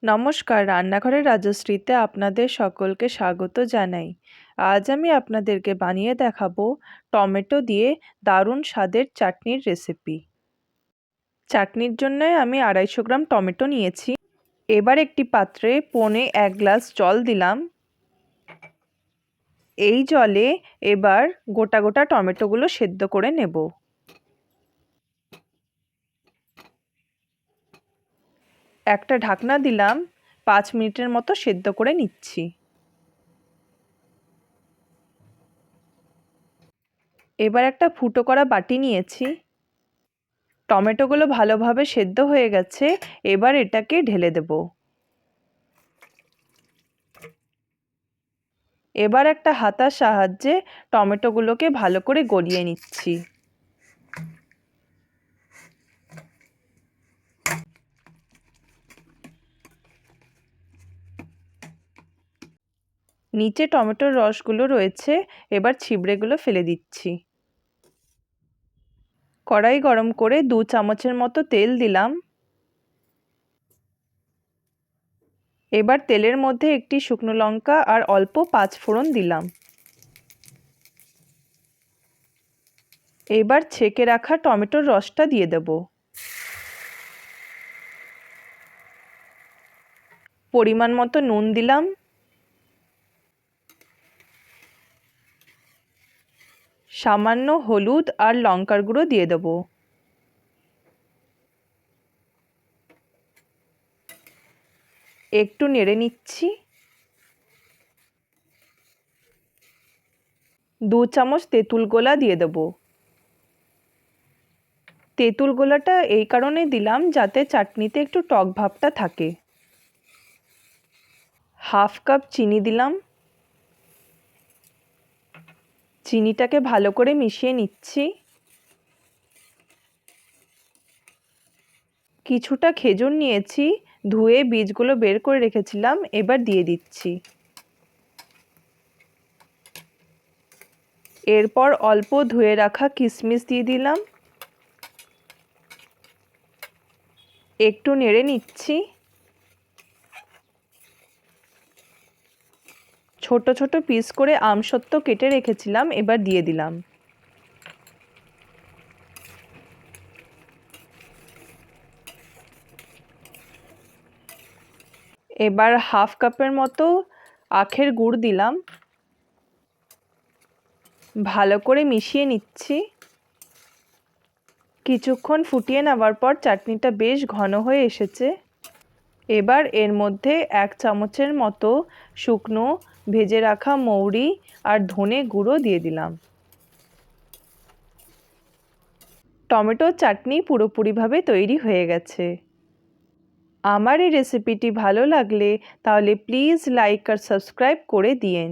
নমস্কার, রান্নাঘরের রাজশ্রীতে আপনাদের সকলকে স্বাগত জানাই। আজ আমি আপনাদেরকে বানিয়ে দেখাবো টমেটো দিয়ে দারুণ স্বাদের চাটনির রেসিপি। চাটনির জন্য আমি 250 গ্রাম টমেটো নিয়েছি। এবার একটি পাত্রে 1.25 গ্লাস জল দিলাম। এই জলে এবার গোটা গোটা টমেটোগুলো সেদ্ধ করে নেব। একটা ঢাকনা দিলাম, 5 মিনিটের মতো সেদ্ধ করে নিচ্ছি। এবার একটা ফুটো করা বাটি নিয়েছি। টমেটোগুলো ভালোভাবে সেদ্ধ হয়ে গেছে, এবার এটাকে ঢেলে দেব। এবার একটা হাতার সাহায্যে টমেটোগুলোকে ভালো করে গলিয়ে নিচ্ছি। নিচে টমেটোর রসগুলো রয়েছে, এবার ছিবড়েগুলো ফেলে দিচ্ছি। কড়াই গরম করে 2 চামচের মতো তেল দিলাম। এবার তেলের মধ্যে একটি শুকনো লঙ্কা আর অল্প 5 ফোড়ন দিলাম। এবার ছেঁকে রাখা টমেটোর রসটা দিয়ে দেব। পরিমাণ মতো নুন দিলাম। সামান্য হলুদ আর লঙ্কার গুঁড়ো দিয়ে দেব। একটু নেড়ে নিচ্ছি। 2 চামচ তেঁতুল গোলা দিয়ে দেব। তেঁতুল গোলাটা এই কারণে দিলাম যাতে চাটনিতে একটু টক ভাবটা থাকে। হাফ কাপ চিনি দিলাম। চিনিটাকে ভালো করে মিশিয়ে নিচ্ছি। কিছুটা খেজুর নিয়েছি, ধুয়ে বীজগুলো বের করে রেখেছিলাম, এবার দিয়ে দিচ্ছি। এরপর অল্প ধুয়ে রাখা কিশমিশ দিয়ে দিলাম। একটু নেড়ে নিচ্ছি। ছোট ছোট পিস করে আমসত্ত্ব কেটে রেখেছিলাম, এবার দিয়ে দিলাম। এবার হাফ কাপের মতো আখের গুড় দিলাম। ভালো করে মিশিয়ে নিচ্ছি। কিছুক্ষণ ফুটিয়ে নেওয়ার পর চাটনিটা বেশ ঘন হয়ে এসেছে। এবার এর মধ্যে 1 চামচের মতো শুকনো ভেজে রাখা মৌরি আর ধনে গুঁড়ো দিয়ে দিলাম। টমেটো চাটনি পুরোপুরিভাবে তৈরি হয়ে গেছে। আমার এই রেসিপিটি ভালো লাগলে তাহলে প্লিজ লাইক আর সাবস্ক্রাইব করে দিয়েন।